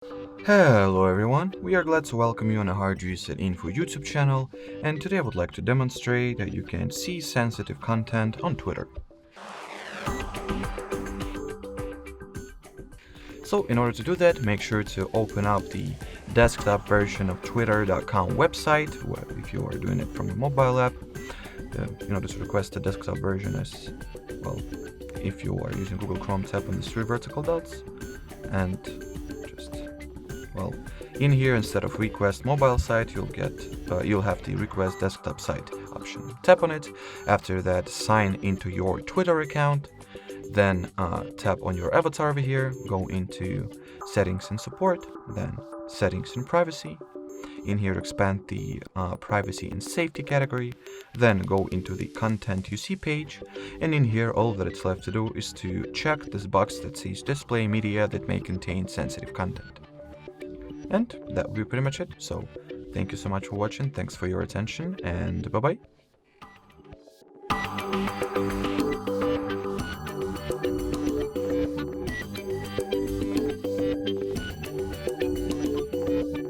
Hello everyone, we are glad to welcome you on a HardReset.Info YouTube channel, and today I would like to demonstrate that you can see sensitive content on Twitter. So in order to do that, make sure to open up the desktop version of Twitter.com website, if you are doing it from a mobile app. Just request the desktop version as well. If you are using Google Chrome, tap on the three vertical dots and in here, instead of request mobile site, you'll have the request desktop site option. Tap on it. After that, sign into your Twitter account. Then tap on your avatar over here. Go into settings and support. Then settings and privacy. In here, expand the privacy and safety category. Then go into the content you see page. And in here, all that it's left to do is to check this box that says display media that may contain sensitive content. And that will be pretty much it. So thank you so much for watching. Thanks for your attention, and bye-bye.